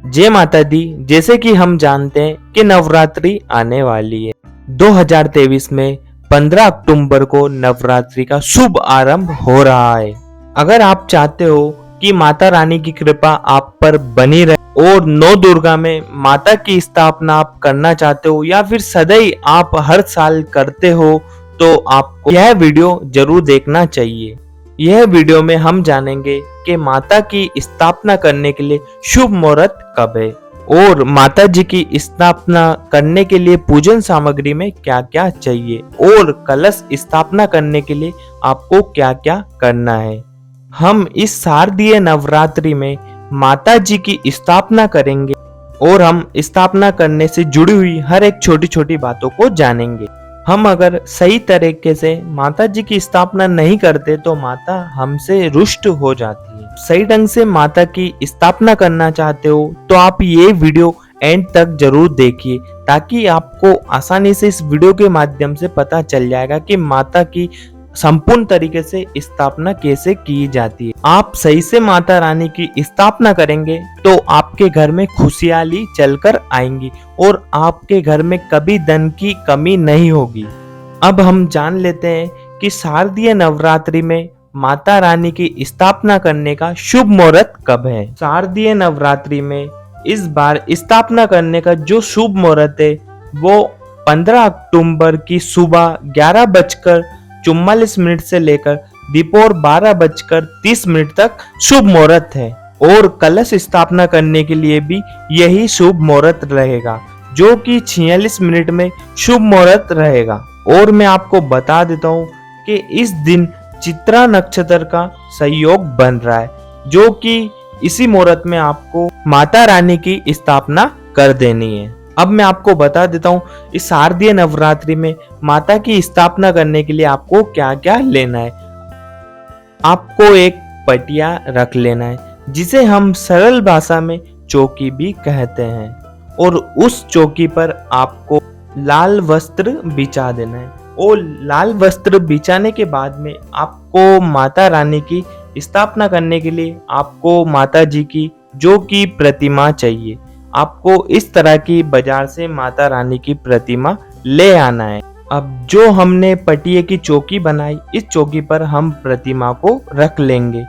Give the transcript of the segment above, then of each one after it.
जय माता दी। जैसे कि हम जानते हैं कि नवरात्रि आने वाली है 2023 में 15 अक्टूबर को नवरात्रि का शुभ आरंभ हो रहा है। अगर आप चाहते हो कि माता रानी की कृपा आप पर बनी रहे और नौ दुर्गा में माता की स्थापना आप करना चाहते हो या फिर सदैव आप हर साल करते हो, तो आपको यह वीडियो जरूर देखना चाहिए। यह वीडियो में हम जानेंगे कि माता की स्थापना करने के लिए शुभ मुहूर्त कब है और माता जी की स्थापना करने के लिए पूजन सामग्री में क्या क्या चाहिए और कलश स्थापना करने के लिए आपको क्या क्या करना है। हम इस शारदीय नवरात्रि में माता जी की स्थापना करेंगे और हम स्थापना करने से जुड़ी हुई हर एक छोटी छोटी बातों को जानेंगे। हम अगर सही तरीके से माता जी की स्थापना नहीं करते तो माता हमसे रुष्ट हो जाती है। सही ढंग से माता की स्थापना करना चाहते हो तो आप ये वीडियो एंड तक जरूर देखिए, ताकि आपको आसानी से इस वीडियो के माध्यम से पता चल जाएगा कि माता की संपूर्ण तरीके से स्थापना कैसे की जाती है। आप सही से माता रानी की स्थापना करेंगे तो आपके घर में खुशहाली चलकर आएंगी और आपके घर में कभी धन की कमी नहीं होगी। अब हम जान लेते हैं कि शारदीय नवरात्रि में माता रानी की स्थापना करने का शुभ मुहूर्त कब है। शारदीय नवरात्रि में इस बार स्थापना करने का जो शुभ मुहूर्त है वो 15 अक्टूबर की सुबह 11:44 से लेकर दोपहर 12:30 तक शुभ मुहूर्त है और कलश स्थापना करने के लिए भी यही शुभ मुहूर्त रहेगा, जो कि 46 मिनट में शुभ मुहूर्त रहेगा। और मैं आपको बता देता हूँ कि इस दिन चित्रा नक्षत्र का संयोग बन रहा है, जो कि इसी मुहूर्त में आपको माता रानी की स्थापना कर देनी है। अब मैं आपको बता देता हूँ इस शारदीय नवरात्रि में माता की स्थापना करने के लिए आपको क्या क्या लेना है। आपको एक पटिया रख लेना है, जिसे हम सरल भाषा में चौकी भी कहते हैं, और उस चौकी पर आपको लाल वस्त्र बिछा देना है। और लाल वस्त्र बिछाने के बाद में आपको माता रानी की स्थापना करने के लिए आपको माता जी की जो की प्रतिमा चाहिए। आपको इस तरह की बाजार से माता रानी की प्रतिमा ले आना है। अब जो हमने पटिये की चौकी बनाई, इस चौकी पर हम प्रतिमा को रख लेंगे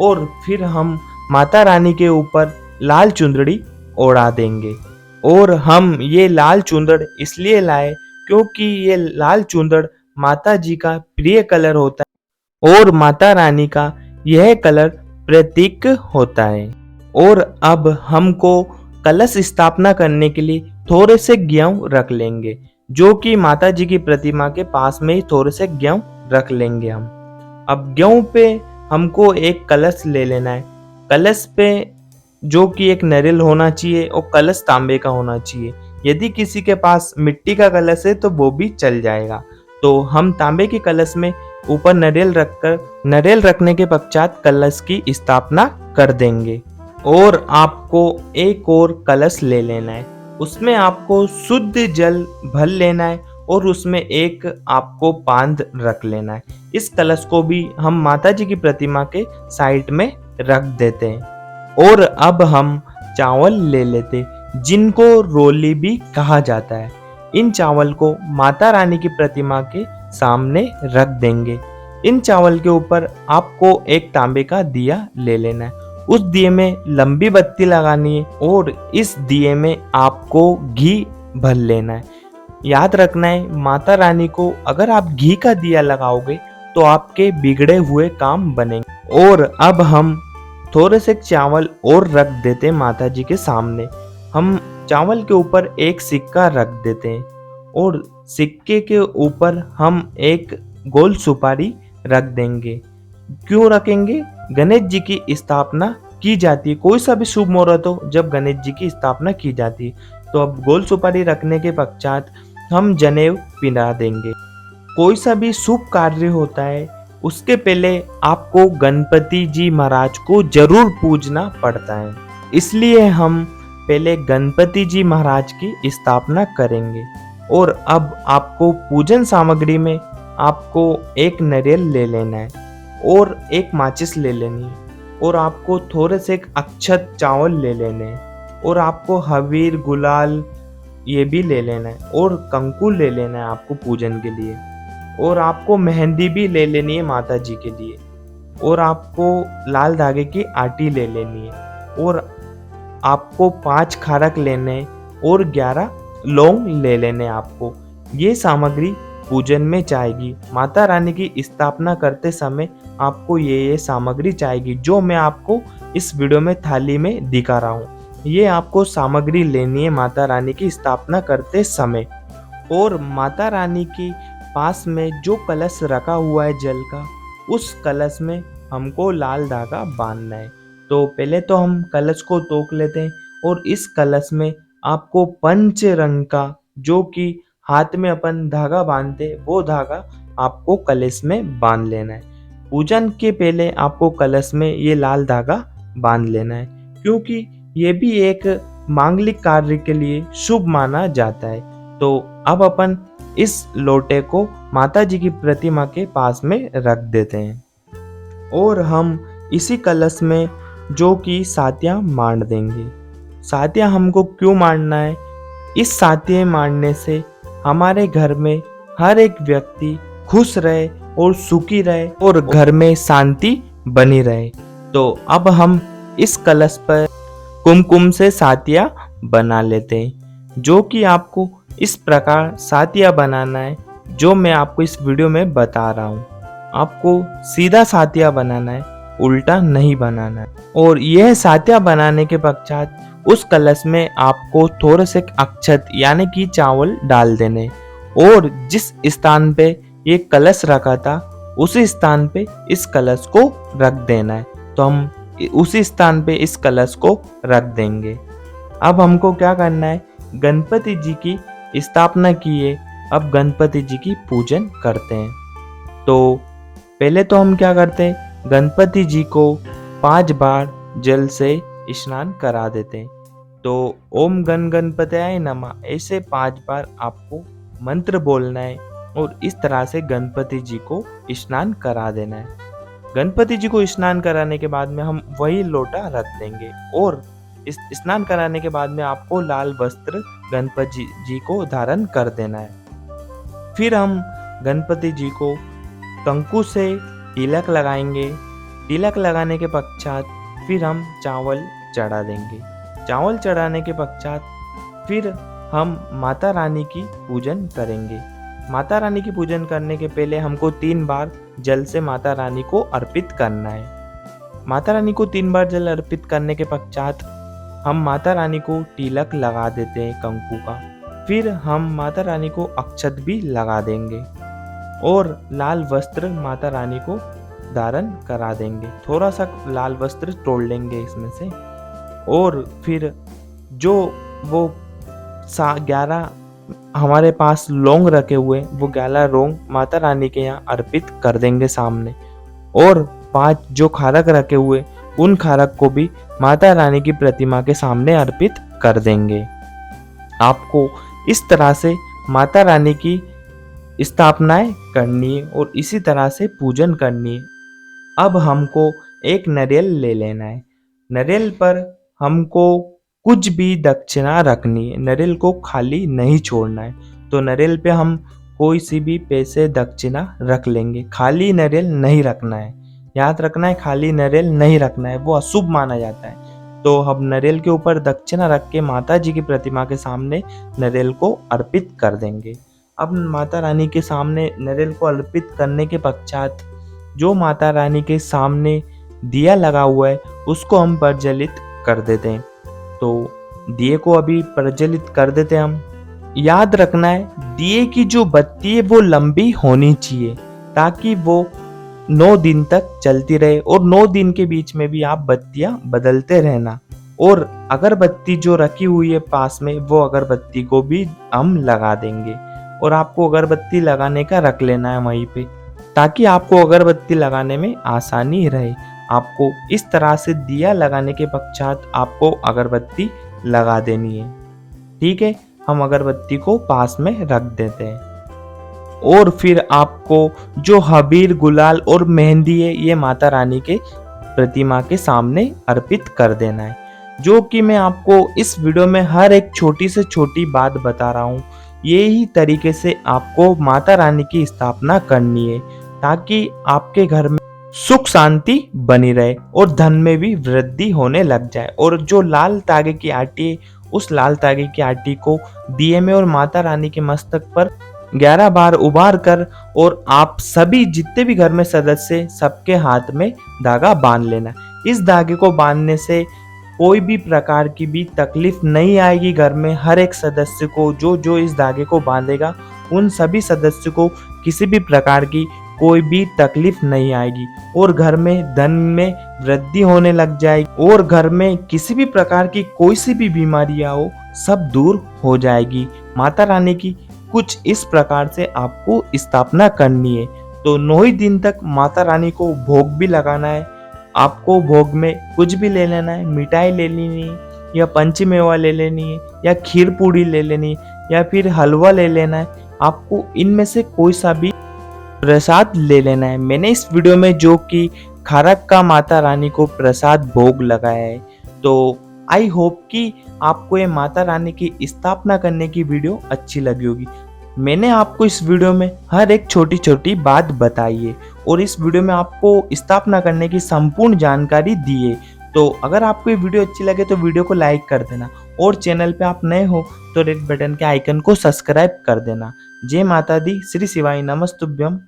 और फिर हम माता रानी के ऊपर लाल चुंदड़ी ओढ़ा देंगे। और हम ये लाल चुंदड़ इसलिए लाए क्योंकि ये लाल चुंदड़ माता जी का प्रिय कलर होता है और माता रानी का यह कलर प्रतीक होता है। और अब हमको कलश स्थापना करने के लिए थोड़े से गेहूं रख लेंगे, जो कि माता जी की प्रतिमा के पास में ही थोड़े से गेहूं रख लेंगे हम। अब गेहूं पे हमको एक कलश ले लेना है। कलश पे जो कि एक नारियल होना चाहिए और कलश तांबे का होना चाहिए। यदि किसी के पास मिट्टी का कलश है तो वो भी चल जाएगा। तो हम तांबे के कलश में ऊपर नारियल रखकर, नारियल रखने के पश्चात कलश की स्थापना कर देंगे। और आपको एक और कलश ले लेना है, उसमें आपको शुद्ध जल भर लेना है और उसमें एक आपको पांद रख लेना है। इस कलश को भी हम माता जी की प्रतिमा के साइड में रख देते हैं। और अब हम चावल ले लेते, जिनको रोली भी कहा जाता है। इन चावल को माता रानी की प्रतिमा के सामने रख देंगे। इन चावल के ऊपर आपको एक तांबे का दिया ले लेना है। उस दिए में लंबी बत्ती लगानी है और इस दिए में आपको घी भर लेना है। याद रखना है, माता रानी को अगर आप घी का दिया लगाओगे तो आपके बिगड़े हुए काम बनेंगे। और अब हम थोड़े से चावल और रख देते हैं माता जी के सामने। हम चावल के ऊपर एक सिक्का रख देते हैं और सिक्के के ऊपर हम एक गोल सुपारी रख देंगे। क्यों रखेंगे? गणेश जी की स्थापना की जाती है। कोई सा भी शुभ मुहूर्त हो जब गणेश जी की स्थापना की जाती है, तो अब गोल सुपारी रखने के पश्चात हम जनेऊ पिना देंगे। कोई सा भी शुभ कार्य होता है उसके पहले आपको गणपति जी महाराज को जरूर पूजना पड़ता है, इसलिए हम पहले गणपति जी महाराज की स्थापना करेंगे। और अब आपको पूजन सामग्री में आपको एक नारियल ले लेना है और एक माचिस ले लेनी है और आपको थोड़े से अक्षत चावल ले लेने हैं और आपको हबीर गुलाल ये भी ले लेना है और कंकु ले लेना है आपको पूजन के लिए, और आपको मेहंदी भी ले लेनी है माता जी के लिए, और आपको लाल धागे की आटी ले लेनी है, और आपको 5 खारक लेने और 11 लौंग ले लेने आपको। ये सामग्री पूजन में चाहिए। माता रानी की स्थापना करते समय आपको ये सामग्री चाहिए जो मैं आपको इस वीडियो में थाली में दिखा रहा हूँ। ये आपको सामग्री लेनी है माता रानी की स्थापना करते समय। और माता रानी के पास में जो कलश रखा हुआ है जल का, उस कलश में हमको लाल धागा बांधना है। तो पहले तो हम कलश को तोप लेते हैं और इस कलश में आपको पंच रंग का, जो कि हाथ में अपन धागा बांधते, वो धागा आपको कलश में बांध लेना है। पूजन के पहले आपको कलश में ये लाल धागा बांध लेना है, क्योंकि ये भी एक मांगलिक कार्य के लिए शुभ माना जाता है। तो अब अपन इस लोटे को माता जी की प्रतिमा के पास में रख देते हैं और हम इसी कलश में जो कि सातियां मांड देंगे। सातियां हमको क्यों मांडना है? इस सातियां मांडने से हमारे घर में हर एक व्यक्ति खुश रहे और सुखी रहे और घर में शांति बनी रहे। तो अब हम इस कलश पर कुमकुम से सातियां बना लेते हैं, जो कि आपको इस प्रकार सातिया बनाना है जो मैं आपको इस वीडियो में बता रहा हूँ। आपको सीधा सातिया बनाना है, उल्टा नहीं बनाना है। और यह सातिया बनाने के पश्चात उस कलश में आपको थोड़े से अक्षत यानी कि चावल डाल देने, और जिस स्थान पे ये कलश रखा था उसी स्थान पे इस कलश को रख देना है। तो हम उसी स्थान पे इस कलश को रख देंगे। अब हमको क्या करना है? गणपति जी की स्थापना किए, अब गणपति जी की पूजन करते हैं। तो पहले तो हम क्या करते हैं, गणपति जी को 5 बार जल से स्नान करा देते हैं। तो ओम गण गणपतये नमः ऐसे 5 बार आपको मंत्र बोलना है और इस तरह से गणपति जी को स्नान करा देना है। गणपति जी को स्नान कराने के बाद में हम वही लोटा रख देंगे, और इस स्नान कराने के बाद में आपको लाल वस्त्र गणपति जी को धारण कर देना है। फिर हम गणपति जी को कंकु से तिलक लगाएंगे। तिलक लगाने के पश्चात फिर हम चावल चढ़ा देंगे। चावल चढ़ाने के पश्चात फिर हम माता रानी की पूजन करेंगे। माता रानी की पूजन करने के पहले हमको 3 बार जल से माता रानी को अर्पित करना है। माता रानी को 3 बार जल अर्पित करने के पश्चात हम माता रानी को तिलक लगा देते हैं कंकु का। फिर हम माता रानी को अक्षत भी लगा देंगे और लाल वस्त्र माता रानी को धारण करा देंगे। थोड़ा सा लाल वस्त्र तोड़ लेंगे इसमें से, और फिर जो वो 11 हमारे पास लौंग रखे हुए, वो 11 लौंग माता रानी के यहाँ अर्पित कर देंगे सामने, और 5 जो खारक रखे हुए उन खारक को भी माता रानी की प्रतिमा के सामने अर्पित कर देंगे। आपको इस तरह से माता रानी की स्थापनाएं करनी है और इसी तरह से पूजन करनी है। अब हमको एक नारियल ले लेना है। नारियल पर हमको कुछ भी दक्षिणा रखनी है, नारियल को खाली नहीं छोड़ना है। तो नारियल पे हम कोई सी भी पैसे दक्षिणा रख लेंगे, खाली नारियल नहीं रखना है। याद रखना है, खाली नारियल नहीं रखना है, वो अशुभ माना जाता है। तो हम नारियल के ऊपर दक्षिणा रख के माता जी की प्रतिमा के सामने नारियल को अर्पित कर देंगे। अब माता रानी के सामने नारियल को अर्पित करने के पश्चात जो माता रानी के सामने दिया लगा हुआ है उसको हम प्रज्वलित कर देते हैं। तो दिए को अभी प्रज्वलित कर देते हैं हम। याद रखना है, दिए की जो बत्ती है वो लंबी होनी चाहिए ताकि वो 9 दिन तक चलती रहे, और 9 दिन के बीच में भी आप बत्तियां बदलते रहना। और अगरबत्ती जो रखी हुई है पास में, वो अगरबत्ती को भी हम लगा देंगे, और आपको अगरबत्ती लगाने का रख लेना है वहीं पे, ताकि आपको अगरबत्ती लगाने में आसानी रहे। आपको इस तरह से दिया लगाने के पश्चात आपको अगरबत्ती लगा देनी है। ठीक है, हम अगरबत्ती को पास में रख देते हैं, और फिर आपको जो हबीर गुलाल और मेहंदी है ये माता रानी के प्रतिमा के सामने अर्पित कर देना है। जो कि मैं आपको इस वीडियो में हर एक छोटी से छोटी बात बता रहा हूँ। यही तरीके से आपको माता रानी की स्थापना करनी है ताकि आपके घर में सुख शांति बनी रहे और धन में भी वृद्धि होने लग जाए। और जो लाल तागे की आटी है, उस लाल तागे की आटी को दिए में और माता रानी के मस्तक पर 11 बार उबार कर और आप सभी जितने भी घर में सदस्य सबके हाथ में धागा बांध लेना। इस धागे को बांधने से कोई भी प्रकार की भी तकलीफ नहीं आएगी घर में। हर एक सदस्य को जो जो इस धागे को बांधेगा उन सभी सदस्य को किसी भी प्रकार की कोई भी तकलीफ नहीं आएगी और घर में धन में वृद्धि होने लग जाएगी और घर में किसी भी प्रकार की कोई सी भी बीमारियां हो सब दूर हो जाएगी। माता रानी की कुछ इस प्रकार से आपको स्थापना करनी है। तो 9 ही दिन तक माता रानी को भोग भी लगाना है। आपको भोग में कुछ भी ले लेना है, मिठाई ले लेनी है या पंचमेवा ले लेनी है या खीर पूड़ी ले लेनी है या फिर हलवा ले लेना है। आपको इनमें से कोई सा भी प्रसाद ले लेना है। मैंने इस वीडियो में जो कि खरक का माता रानी को प्रसाद भोग लगाया है। तो आई होप कि आपको ये माता रानी की स्थापना करने की वीडियो अच्छी लगी होगी। मैंने आपको इस वीडियो में हर एक छोटी छोटी बात बताई है और इस वीडियो में आपको स्थापना करने की संपूर्ण जानकारी दी है। तो अगर आपको ये वीडियो अच्छी लगे तो वीडियो को लाइक कर देना और चैनल पे आप नए हो तो रेड बटन के आइकन को सब्सक्राइब कर देना। जय माता दी, श्री शिवाय नमस्तुभ्यम।